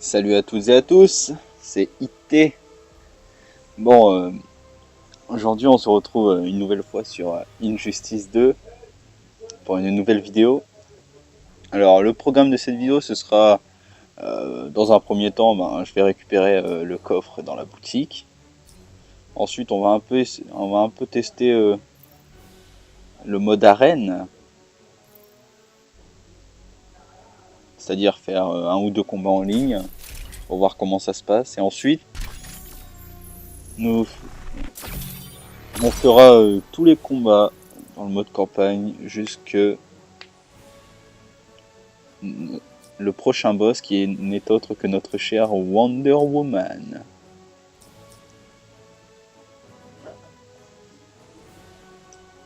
Salut à toutes et à tous, c'est IT. Bon, aujourd'hui on se retrouve une nouvelle fois sur Injustice 2 pour une nouvelle vidéo. Alors le programme de cette vidéo ce sera, dans un premier temps, je vais récupérer le coffre dans la boutique. Ensuite on va un peu tester le mode arène, c'est-à-dire faire un ou deux combats en ligne pour voir comment ça se passe. Et ensuite nous on fera tous les combats dans le mode campagne jusque le prochain boss qui n'est autre que notre chère Wonder Woman.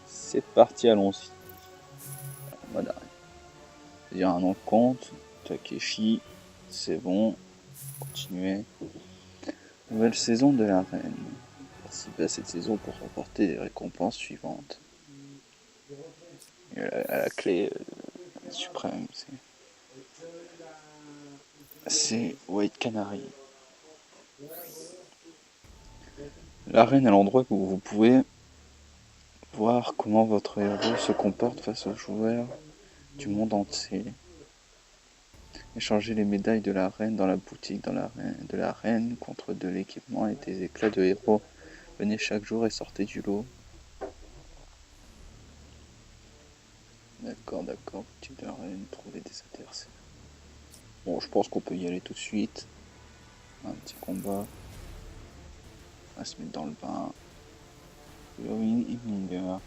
C'est parti, allons-y. Voilà. Il y a un nom de compte. Takeshi, c'est bon. Continuer. Nouvelle saison de l'arène. Participer à cette saison pour remporter les récompenses suivantes. Et à la clé suprême, c'est White Canary. L'arène est l'endroit où vous pouvez voir comment votre héros se comporte face aux joueurs du monde entier. Échanger les médailles de l'arène dans la boutique de l'arène contre de l'équipement et des éclats de héros. Venez chaque jour et sortez du lot. D'accord, boutique de l'arène, trouver des adversaires. Bon, je pense qu'on peut y aller tout de suite. Un petit combat. On va se mettre dans le bain. Heroine Himlinger,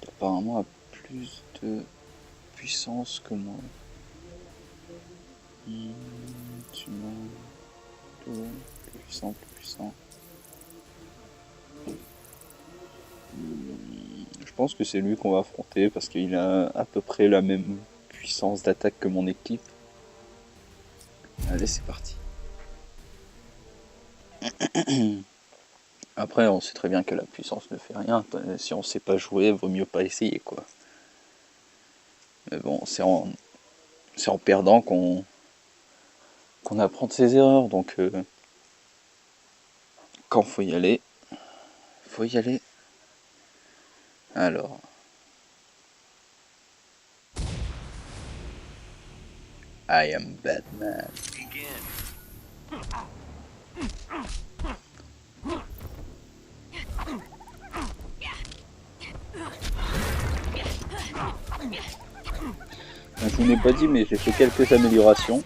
qui apparemment a plus de puissance que moi. Plus puissant. Je pense que c'est lui qu'on va affronter parce qu'il a à peu près la même puissance d'attaque que mon équipe. Allez, c'est parti. Après, on sait très bien que la puissance ne fait rien. Si on sait pas jouer, vaut mieux pas essayer, quoi. Mais bon, c'est en perdant qu'on apprend de ses erreurs. Donc, quand faut y aller, faut y aller. Alors. I am Batman. Je vous l'ai pas dit, mais j'ai fait quelques améliorations.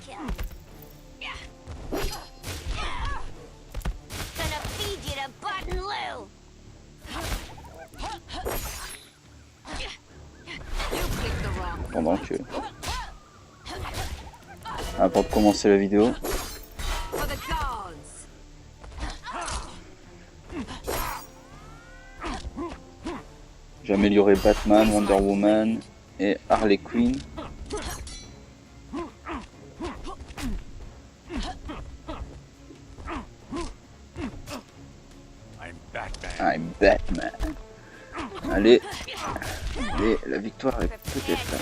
Pendant que... Avant de commencer la vidéo. J'ai amélioré Batman, Wonder Woman et Harley Quinn. I'm Batman. Allez, la victoire est peut-être là.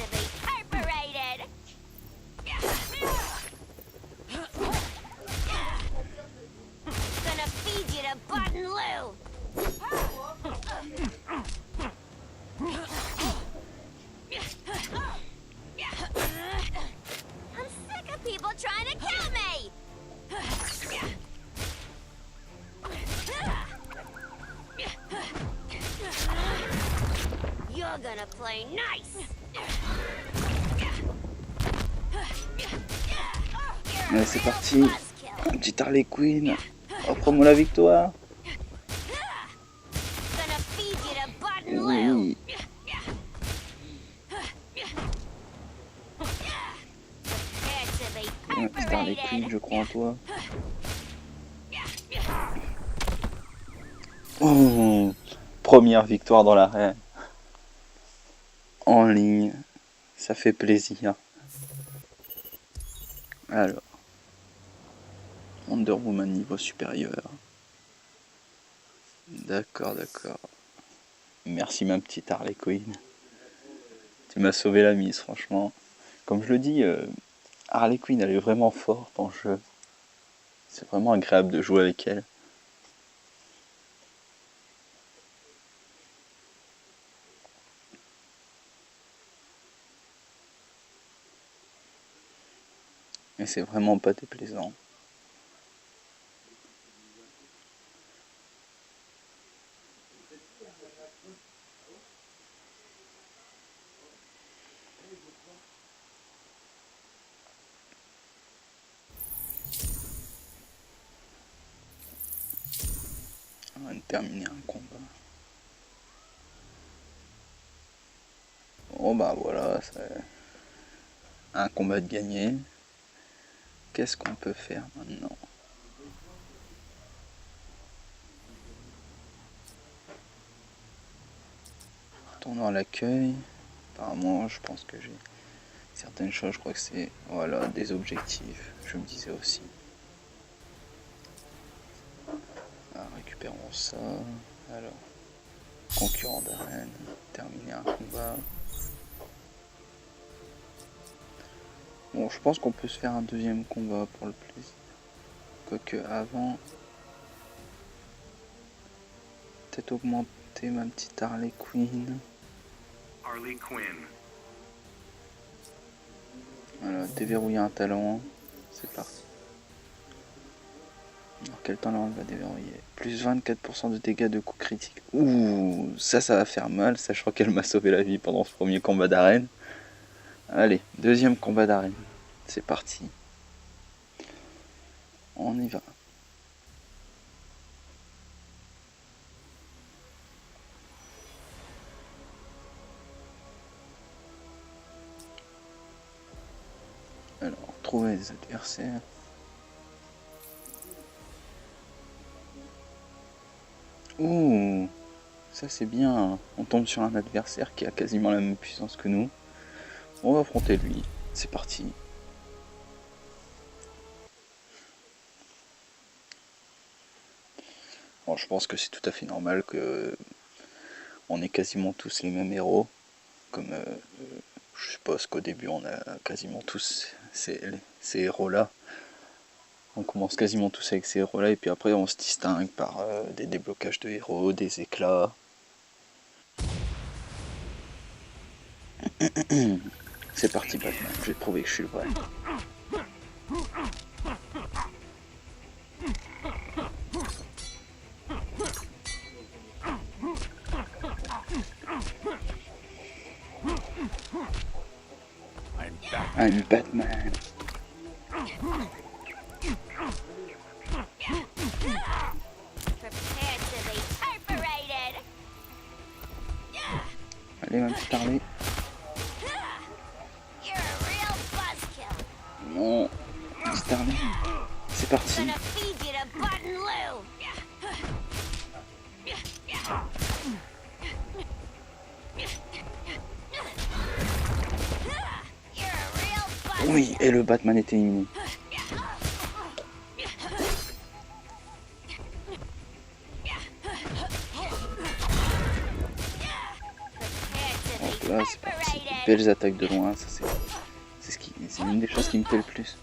Gonna play nice. Allez, c'est parti. Un petit Harley Quinn. Offre-moi la victoire. Oui. Un petit Harley Quinn, je crois en toi. Oh, première victoire dans l'arène. En ligne, ça fait plaisir. Alors, Wonder Woman niveau supérieur. D'accord. Merci ma petite Harley Quinn. Tu m'as sauvé la mise, franchement. Comme je le dis, Harley Quinn, elle est vraiment forte en jeu. C'est vraiment agréable de jouer avec elle. Et c'est vraiment pas déplaisant. On va terminer un combat. Bon bah voilà, c'est un combat de gagné. Qu'est-ce qu'on peut faire maintenant? Retournons à l'accueil. Apparemment, je pense que j'ai certaines choses. Je crois que c'est voilà des objectifs. Je me disais aussi. Alors, récupérons ça. Alors, concurrent d'arène. Terminer un combat. Bon, je pense qu'on peut se faire un deuxième combat pour le plaisir. Quoique avant, peut-être augmenter ma petite Harley Quinn. Voilà, déverrouiller un talent. C'est parti. Alors quel talent on va déverrouiller? Plus 24% de dégâts de coups critiques. Ouh, ça va faire mal, sachant qu'elle m'a sauvé la vie pendant ce premier combat d'arène. Allez, deuxième combat d'arène. C'est parti. On y va. Alors, trouver des adversaires. Ouh, ça c'est bien. On tombe sur un adversaire qui a quasiment la même puissance que nous. On va affronter lui. C'est parti. Bon, je pense que c'est tout à fait normal que on ait quasiment tous les mêmes héros. Comme je suppose qu'au début on a quasiment tous ces héros-là. On commence quasiment tous avec ces héros-là et puis après on se distingue par des déblocages de héros, des éclats. C'est parti Batman, je vais te prouver que je suis le vrai. I'm Batman. Allez ma petite Harley. Non, petite Harley. C'est parti. Oui, et le Batman est éliminé. Hop là, c'est parti. Belles attaques de loin, ça c'est une des choses qui me plaît le plus.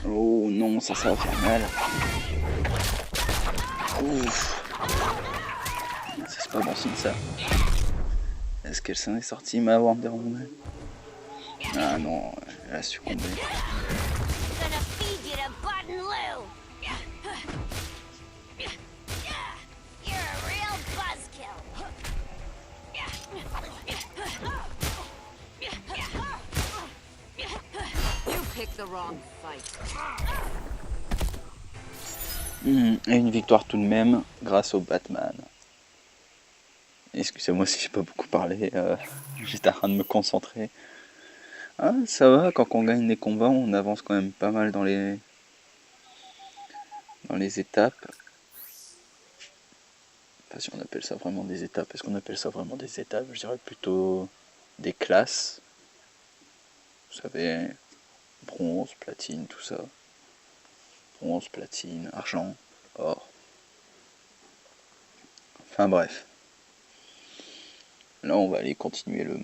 Oh non, ça va faire mal. Ouf. Ça c'est pas bon signe ça. Est-ce qu'elle s'en est sortie ma Wonder Woman? Ah non, elle a succombé. Et une victoire tout de même grâce au Batman. Excusez-moi si j'ai pas beaucoup parlé, j'étais en train de me concentrer. Ah, ça va, quand on gagne des combats, on avance quand même pas mal dans les étapes. Enfin, si on appelle ça vraiment des étapes, est-ce qu'on appelle ça vraiment des étapes? Je dirais plutôt des classes. Vous savez, bronze, platine, tout ça. Bronze, platine, argent, or. Enfin bref. Là on va aller continuer le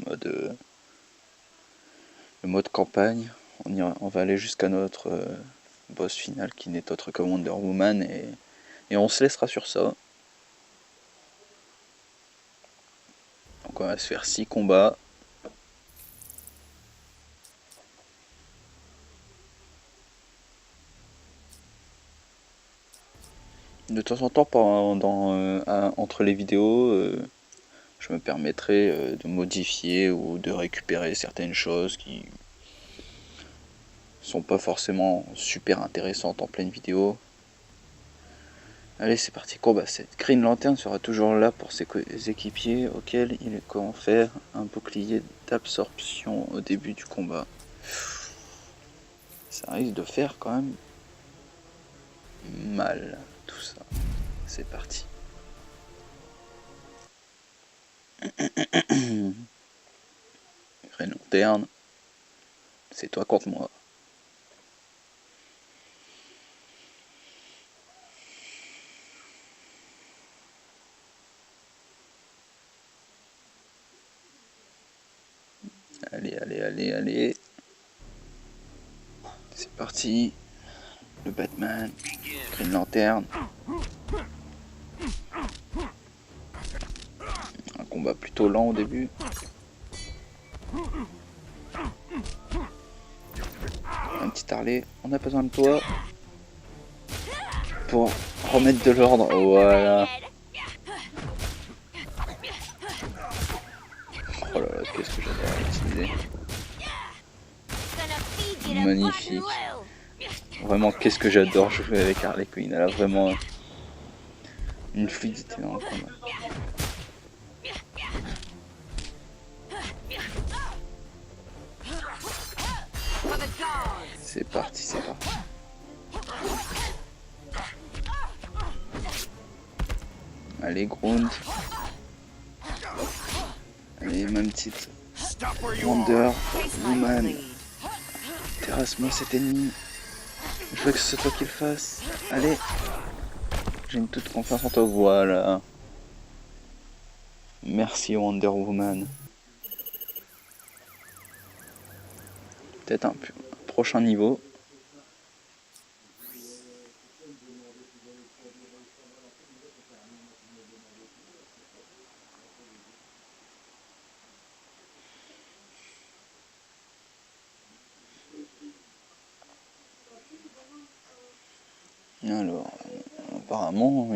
mode campagne. On va aller jusqu'à notre boss final qui n'est autre que Wonder Woman et on se laissera sur ça. Donc on va se faire 6 combats. De temps en temps, entre les vidéos, je me permettrai de modifier ou de récupérer certaines choses qui sont pas forcément super intéressantes en pleine vidéo. Allez, c'est parti, combat 7. Green Lantern sera toujours là pour ses équipiers auxquels il confère un bouclier d'absorption au début du combat. Ça risque de faire quand même mal tout ça. C'est parti. Green Lantern, c'est toi contre moi. Allez. C'est parti. Le Batman. Green Lantern. Un combat plutôt lent au début. Un petit Harley. On a besoin de toi. Pour remettre de l'ordre. Voilà. Oh là là, qu'est-ce que j'adore utiliser. Magnifique. Vraiment, qu'est-ce que j'adore jouer avec Harley Quinn. Elle a vraiment une fluidité dans le combat. C'est parti. Allez, Ground. Allez, ma petite Wonder Woman. Terrasse-moi cet ennemi. Je veux que ce soit toi qui le fasse. Allez. J'ai une toute confiance en toi. Voilà. Merci Wonder Woman. Peut-être un prochain niveau. Alors, apparemment,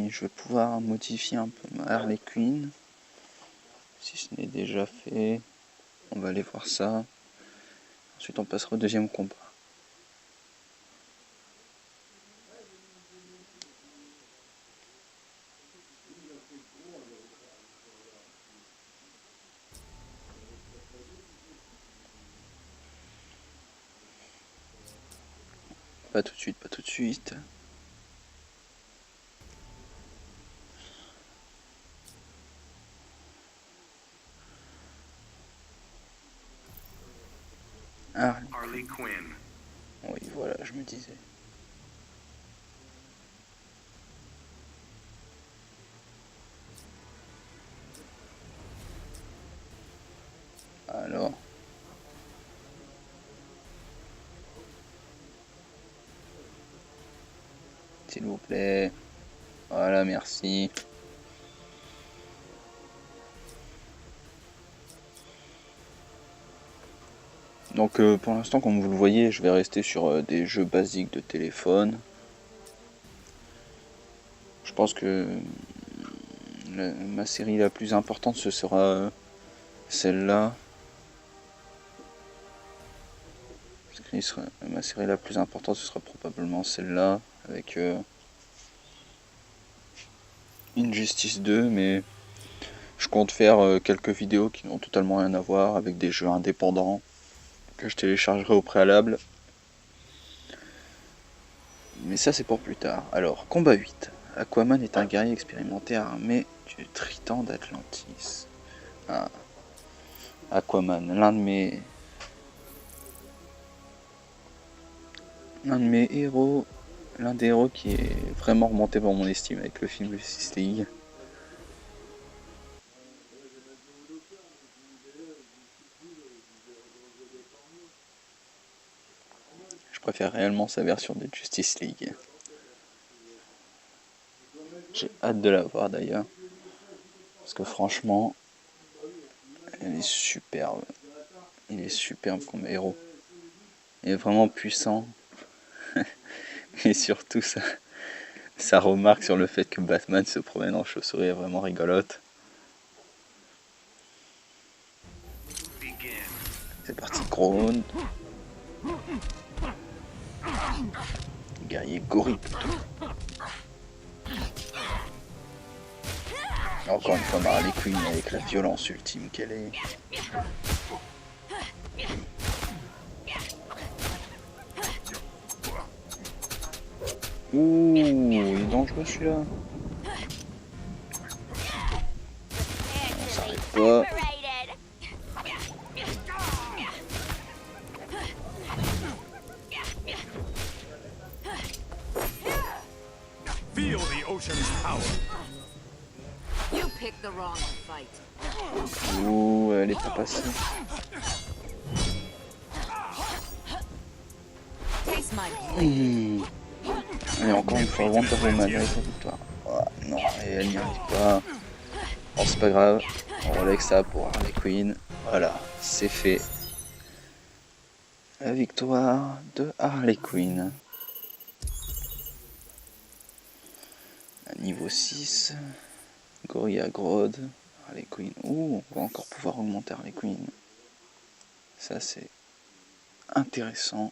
je vais pouvoir modifier un peu ma Harley Quinn. Si ce n'est déjà fait, on va aller voir ça. Ensuite, on passera au deuxième combat. Pas tout de suite. Harley Quinn. Oui, voilà, je me disais. Alors. S'il vous plaît. Voilà, merci. Donc pour l'instant, comme vous le voyez, je vais rester sur des jeux basiques de téléphone. Je pense que ma série la plus importante, ce sera celle-là. Ma série la plus importante, ce sera probablement celle-là, avec Injustice 2, mais je compte faire quelques vidéos qui n'ont totalement rien à voir, avec des jeux indépendants que je téléchargerai au préalable. Mais ça, c'est pour plus tard. Alors, combat 8. Aquaman est un guerrier expérimenté armé du Triton d'Atlantis. Ah. Aquaman, l'un de mes héros, l'un des héros qui est vraiment remonté dans mon estime avec le film Justice League. préfère réellement sa version de Justice League. J'ai hâte de la voir d'ailleurs. Parce que franchement, elle est superbe. Il est superbe comme héros. Il est vraiment puissant. Et surtout, sa remarque sur le fait que Batman se promène en chauve-souris est vraiment rigolote. C'est parti, Ground. Guerrier gorille plutôt. Encore une fois, Harley Quinn avec la violence ultime qu'elle est. Ouh, il est dangereux celui-là. On s'arrête pas. Feel the ocean's power. You picked the wrong fight. Ouh, elle est pas passée. Taste my blade. Allez, encore une fois, Wonder Woman avec la victoire. Oh, non, et elle n'y arrive pas. Bon, c'est pas grave. On relègue ça pour Harley Quinn. Voilà, c'est fait. La victoire de Harley Quinn. À niveau 6. Gorilla Grodd. Harley Quinn. Ouh, on va encore pouvoir augmenter Harley Quinn. Ça, c'est intéressant.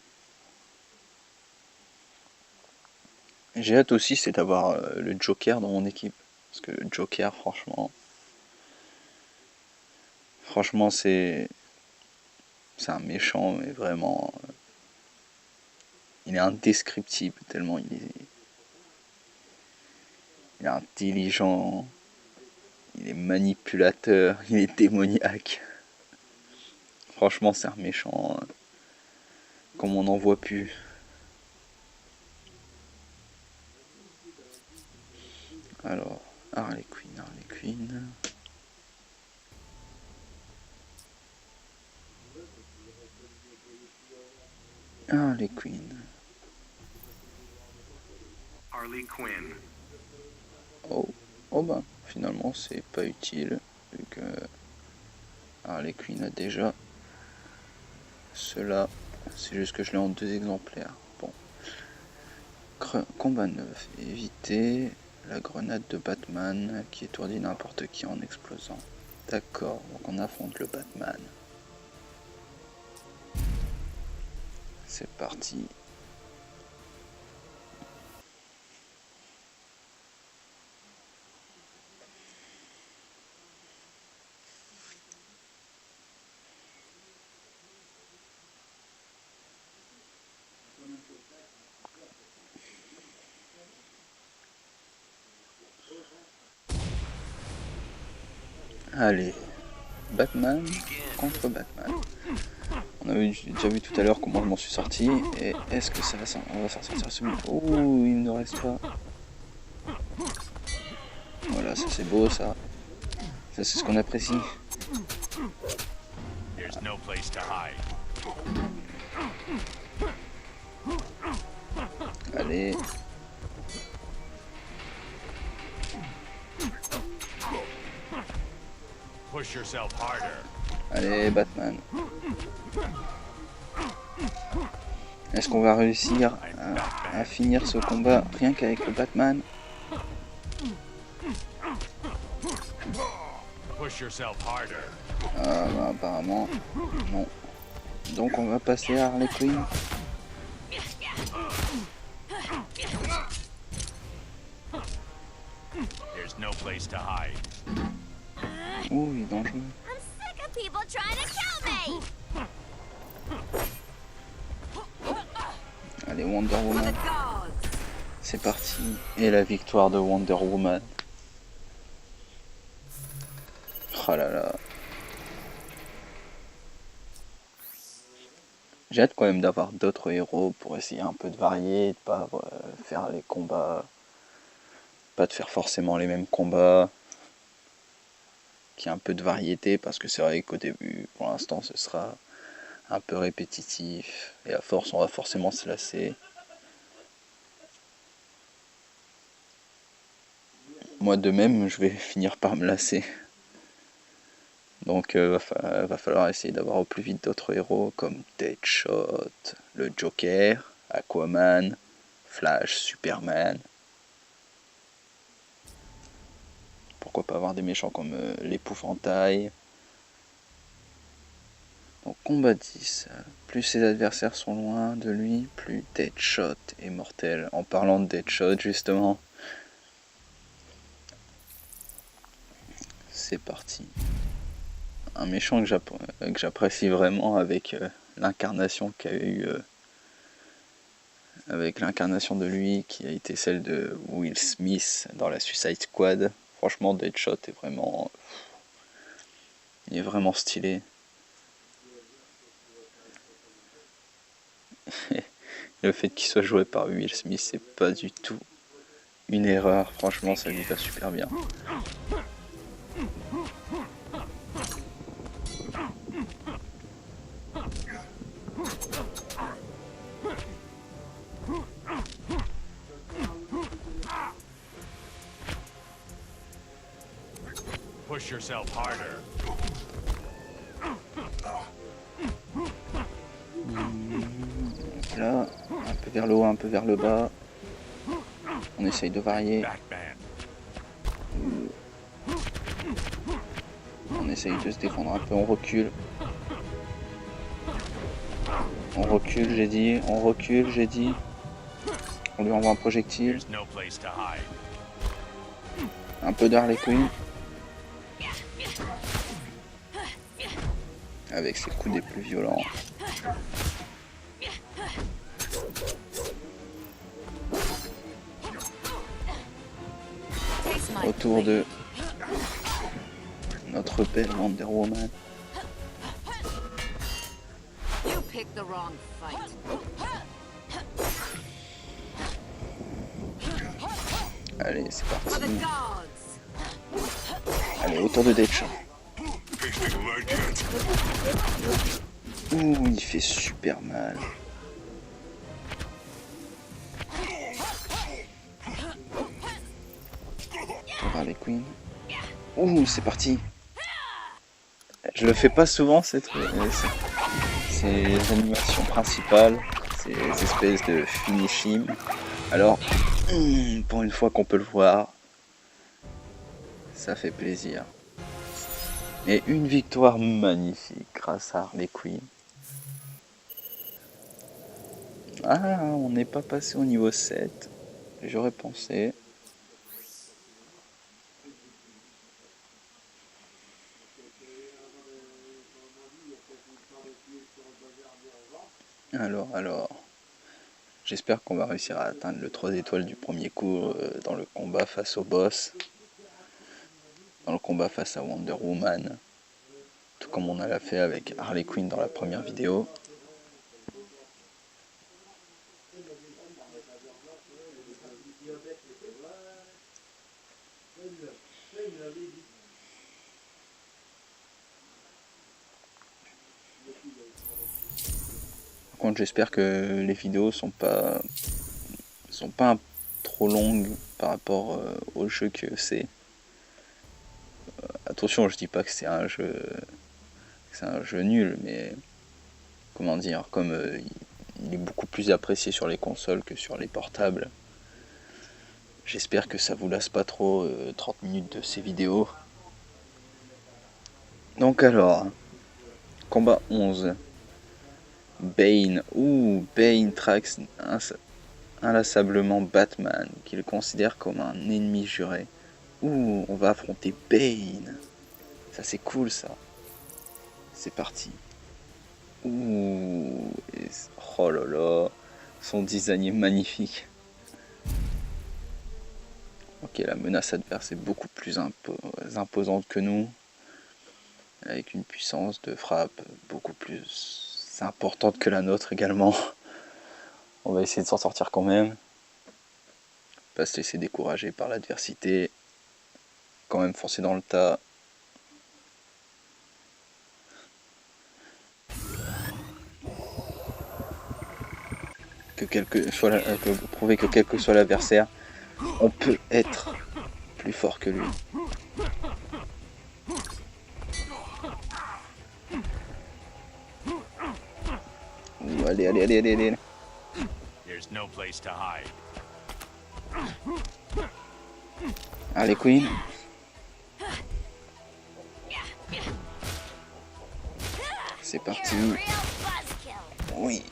J'ai hâte aussi, c'est d'avoir le Joker dans mon équipe. Parce que le Joker, franchement, c'est un méchant, mais vraiment, il est indescriptible tellement il est intelligent, il est manipulateur, il est démoniaque. Franchement, c'est un méchant comme on n'en voit plus. Alors, Harley Quinn. Harley Quinn. Harley Quinn. Oh ben, finalement, c'est pas utile, vu que Harley Quinn a déjà cela. C'est juste que je l'ai en 2 exemplaires. Bon. Combat 9. Éviter la grenade de Batman qui étourdit n'importe qui en explosant. D'accord, donc on affronte le Batman. C'est parti. Allez, Batman contre Batman. On avait déjà vu tout à l'heure comment je m'en suis sorti. Et est-ce que ça va on va s'en sortir celui-là? Ouh, il ne reste pas. Voilà, ça c'est beau ça. Ça c'est ce qu'on apprécie. There's no place to hide. Allez. Push yourself harder. Allez, Batman. Est-ce qu'on va réussir à finir ce combat rien qu'avec le Batman? Push yourself harder. Ah bah apparemment, non. Donc on va passer à Harley Quinn. There's no place to hide. Ouh, il est dangereux. I'm sick of people trying to kill me! Allez, Wonder Woman. Dogs. C'est parti. Et la victoire de Wonder Woman. Oh là là. J'ai hâte quand même d'avoir d'autres héros pour essayer un peu de varier, de pas faire les combats, pas de faire forcément les mêmes combats, qu'il y ait un peu de variété, parce que c'est vrai qu'au début, pour l'instant, ce sera un peu répétitif, et à force on va forcément se lasser. Moi de même je vais finir par me lasser. Donc va falloir essayer d'avoir au plus vite d'autres héros comme Deadshot, le Joker, Aquaman, Flash, Superman. Pourquoi pas avoir des méchants comme l'épouvantail. Donc combat 10, plus ses adversaires sont loin de lui, plus Deadshot est mortel. En parlant de Deadshot justement, c'est parti. Un méchant que j'apprécie vraiment avec l'incarnation qu'a eu, avec l'incarnation de lui qui a été celle de Will Smith dans la Suicide Squad. Franchement Deadshot il est vraiment stylé. Le fait qu'il soit joué par Will Smith, c'est pas du tout une erreur. Franchement, ça lui va super bien. Push yourself harder. Là, un peu vers le haut, un peu vers le bas. On essaye de varier. Batman. On essaye de se défendre un peu, on recule. On recule, j'ai dit. On recule, j'ai dit. On lui envoie un projectile. There's no place to hide. Un peu d'Harley Quinn. Avec ses coups des plus violents. Autour de notre belle Wonder Woman. You picked the wrong fight. Allez, c'est For parti. the gods. Allez, autour de Deadshot. Ouh, il fait super mal. On va les Queen. Ouh, c'est parti. Je le fais pas souvent ces animations principales, ces espèces de finishing. Alors, pour une fois qu'on peut le voir, ça fait plaisir. Et une victoire magnifique grâce à Harley Quinn. Ah, on n'est pas passé au niveau 7. J'aurais pensé. Alors. J'espère qu'on va réussir à atteindre le 3 étoiles du premier coup dans le combat face au boss. Dans le combat face à Wonder Woman. Tout comme on l'a fait avec Harley Quinn dans la première vidéo. Par contre, j'espère que les vidéos sont pas trop longues par rapport au jeu que c'est. Attention, je dis pas que c'est un jeu nul, mais comment dire, comme il est beaucoup plus apprécié sur les consoles que sur les portables. J'espère que ça vous lasse pas trop 30 minutes de ces vidéos. Donc alors, combat 11. Bane. Bane traque inlassablement Batman, qu'il considère comme un ennemi juré. On va affronter Bane. Ça c'est cool ça. C'est parti. Oh là là. Son design est magnifique. Ok, la menace adverse est beaucoup plus imposante que nous. Avec une puissance de frappe beaucoup plus importante que la nôtre également. On va essayer de s'en sortir quand même. Pas se laisser décourager par l'adversité. Quand même foncer dans le tas. que prouver que quel que soit l'adversaire, on peut être plus fort que lui. Ouh, allez, allez, allez, allez, allez. There's no place to hide. Allez, Queen. C'est parti. You're a real buzzkill. Oui.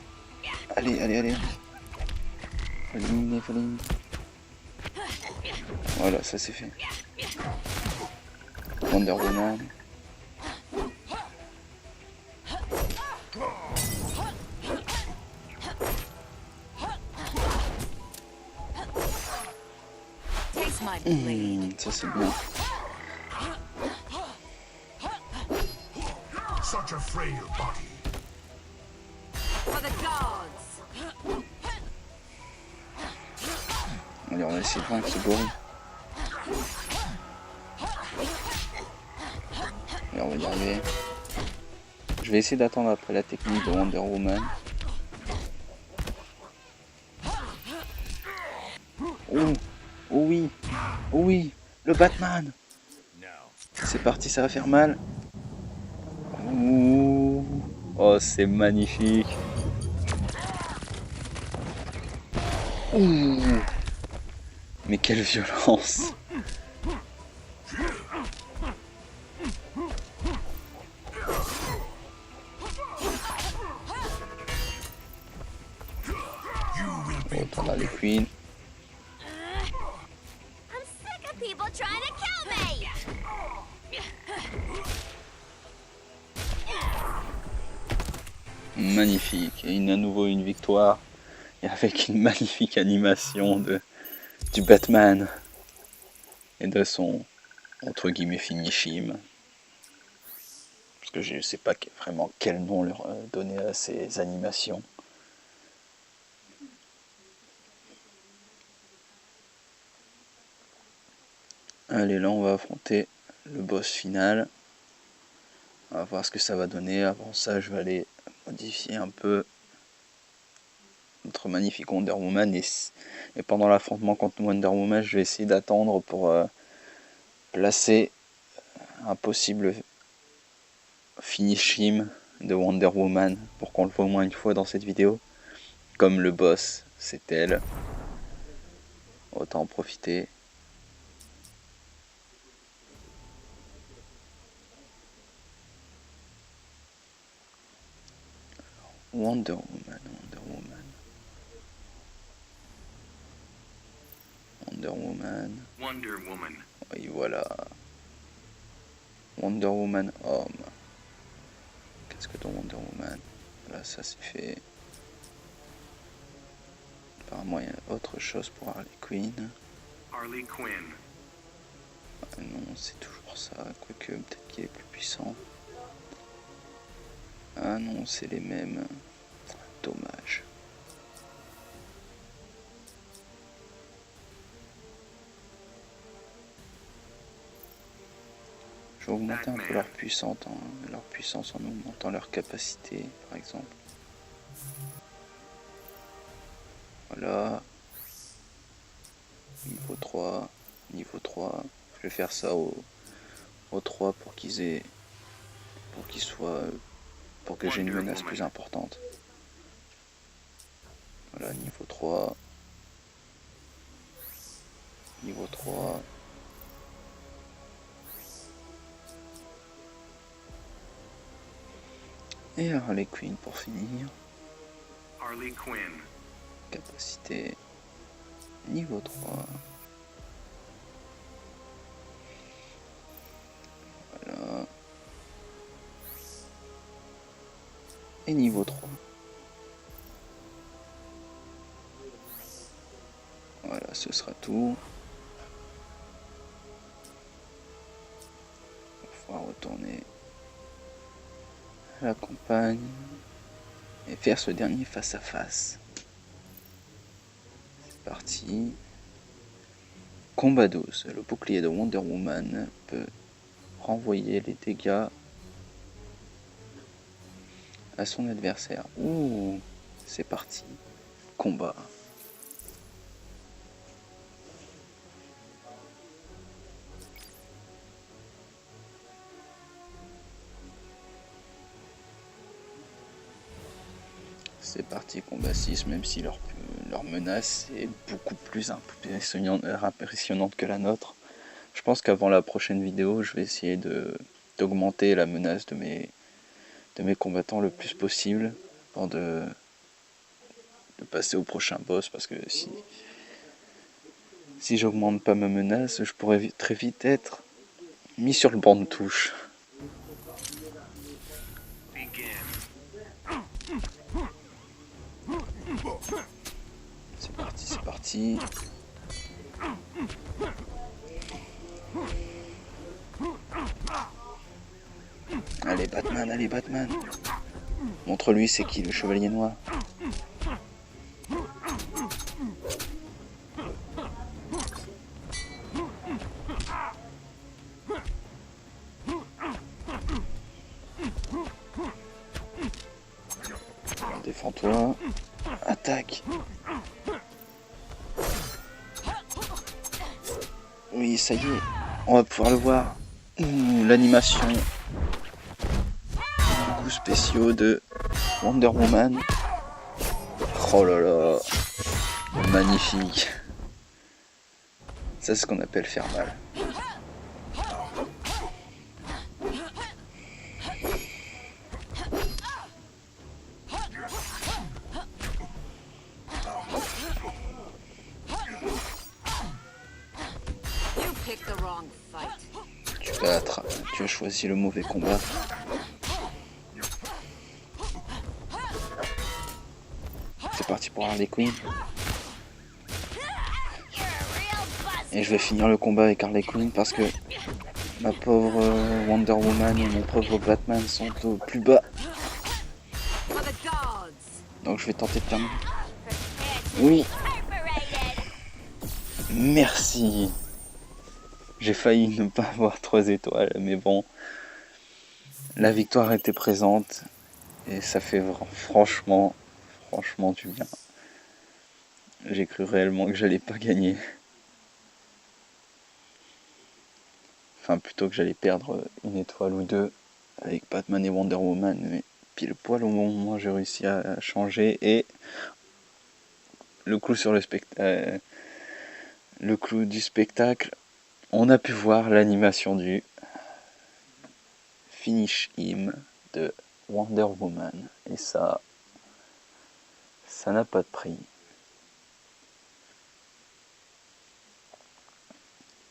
Allez, allez, allez. Faut l'éliminer, faut l'éliminer. Voilà, ça c'est fait. Wonder Woman. Taste my blade. Ça c'est bien. Such a frail body. For the gods. Allez, on va essayer de vaincre ce gorille. Allez, on va y arriver. Je vais essayer d'attendre après la technique de Wonder Woman. Oh, oh oui, oh oui, le Batman. No. C'est parti, ça va faire mal. Ouh. Oh, c'est magnifique. Ouh. Mais quelle violence. Oh, t'en as les queens. I'm sick of people trying to kill me. Magnifique. Et à nouveau une victoire. Et avec une magnifique animation du Batman. Et de son, entre guillemets, finishim. Parce que je ne sais pas vraiment quel nom leur donner à ces animations. Allez, là on va affronter le boss final. On va voir ce que ça va donner. Avant ça, je vais aller modifier un peu notre magnifique Wonder Woman. Et pendant l'affrontement contre Wonder Woman, je vais essayer d'attendre pour placer un possible finishim de Wonder Woman pour qu'on le voit au moins une fois dans cette vidéo. Comme le boss, c'est elle. Autant en profiter. Wonder Woman, Wonder Woman. Wonder Woman. Wonder Woman. Et voilà. Wonder Woman homme. Qu'est-ce que ton Wonder Woman? Là, ça c'est fait. Apparemment, il y a autre chose pour Harley Quinn. Harley Quinn. Ah non, c'est toujours ça. Quoique, peut-être qu'il est plus puissant. Ah non, c'est les mêmes. Dommage. Je vais augmenter un peu leur puissance en augmentant leur capacité, par exemple. Voilà. Niveau 3. Niveau 3. Je vais faire ça au 3 pour qu'ils soient... pour que j'ai une menace plus importante. Voilà, niveau 3. Niveau 3. Et Harley Quinn pour finir. Harley Quinn. Capacité niveau 3. Voilà. Et niveau 3. Voilà, ce sera tout. On va pouvoir retourner à la campagne et faire ce dernier face à face. C'est parti. Combat 12. Le bouclier de Wonder Woman peut renvoyer les dégâts à son adversaire. Ouh, c'est parti. combat. C'est parti, combat 6, même si leur menace est beaucoup plus impressionnante que la nôtre. Je pense qu'avant la prochaine vidéo, je vais essayer d'augmenter la menace de mes combattants le plus possible avant de passer au prochain boss, parce que si j'augmente pas ma menace, je pourrais très vite être mis sur le banc de touche. C'est parti. Allez Batman. Montre-lui c'est qui le chevalier noir. Défends-toi. Attaque. Oui, ça y est. On va pouvoir le voir. L'animation. Coups spéciaux de Wonder Woman. Oh là là. Magnifique. Ça, c'est ce qu'on appelle faire mal. Tu as choisi le mauvais combat. C'est parti pour Harley Quinn. Et je vais finir le combat avec Harley Quinn parce que ma pauvre Wonder Woman et mon pauvre Batman sont au plus bas. Donc je vais tenter de terminer. Oui. Merci. J'ai failli ne pas avoir 3 étoiles, mais bon, la victoire était présente et ça fait franchement du bien. J'ai cru réellement que j'allais pas gagner. Enfin, plutôt que j'allais perdre 1 étoile ou 2 avec Batman et Wonder Woman, mais pile poil au moment où j'ai réussi à changer et le clou du spectacle. On a pu voir l'animation du Finish Him de Wonder Woman. Et ça n'a pas de prix.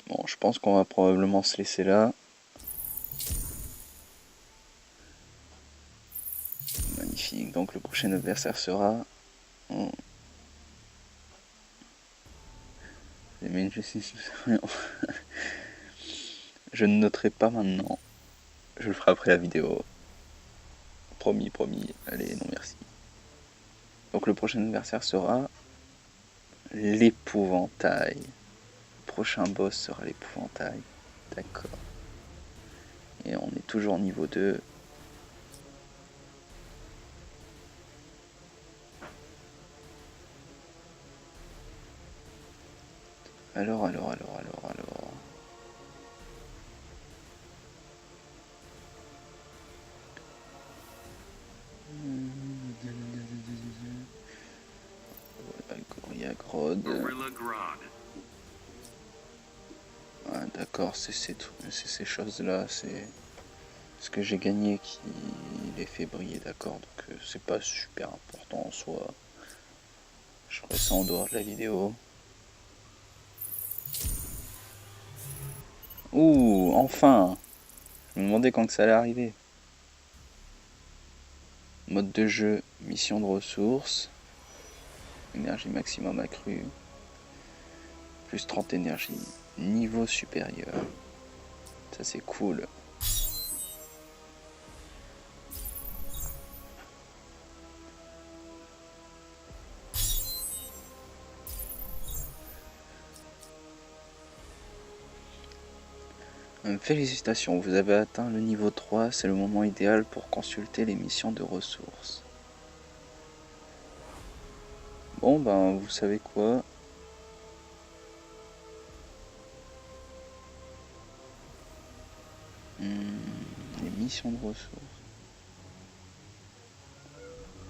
Bon, je pense qu'on va probablement se laisser là. Magnifique. Donc le prochain adversaire sera... Je ne noterai pas maintenant. Je le ferai après la vidéo. Promis. Allez, non merci. Donc le prochain adversaire sera l'épouvantail. Le prochain boss sera l'épouvantail. D'accord. Et on est toujours niveau 2. Alors. Gorilla Grodd. Ah, d'accord, c'est ces choses-là, c'est ce que j'ai gagné qui les fait briller, d'accord. Donc c'est pas super important en soi. Je ferai ça en dehors de la vidéo. Ouh, enfin! Je me demandais quand que ça allait arriver. Mode de jeu, mission de ressources. Énergie maximum accrue. Plus 30 énergie. Niveau supérieur. Ça c'est cool. Félicitations, vous avez atteint le niveau 3, c'est le moment idéal pour consulter les missions de ressources. Bon, ben, vous savez quoi? Les missions de ressources.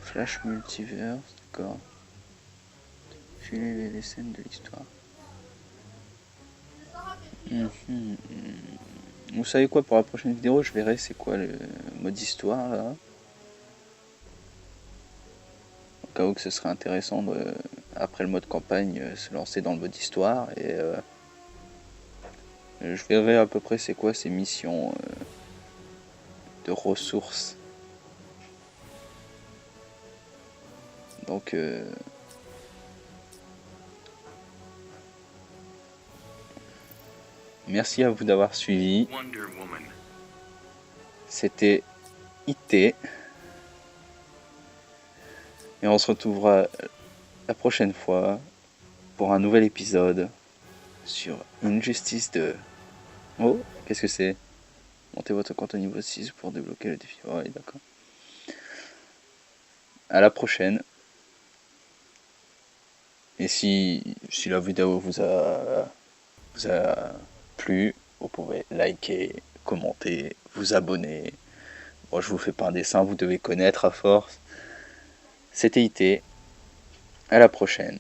Flash Multiverse, d'accord. Filer les scènes de l'histoire. Vous savez quoi, pour la prochaine vidéo, je verrai c'est quoi le mode histoire là. Au cas où que ce serait intéressant de, après le mode campagne, se lancer dans le mode histoire. Et je verrai à peu près c'est quoi ces missions de ressources. Donc merci à vous d'avoir suivi. Wonder Woman. C'était IT. Et on se retrouvera la prochaine fois pour un nouvel épisode sur Injustice 2. Oh, qu'est-ce que c'est? Montez votre compte au niveau 6 pour débloquer le défi. Ouais, d'accord. À la prochaine. Et si la vidéo vous a plu, vous pouvez liker, commenter, vous abonner. Bon, je vous fais pas un dessin, vous devez connaître à force. C'était IT. À la prochaine.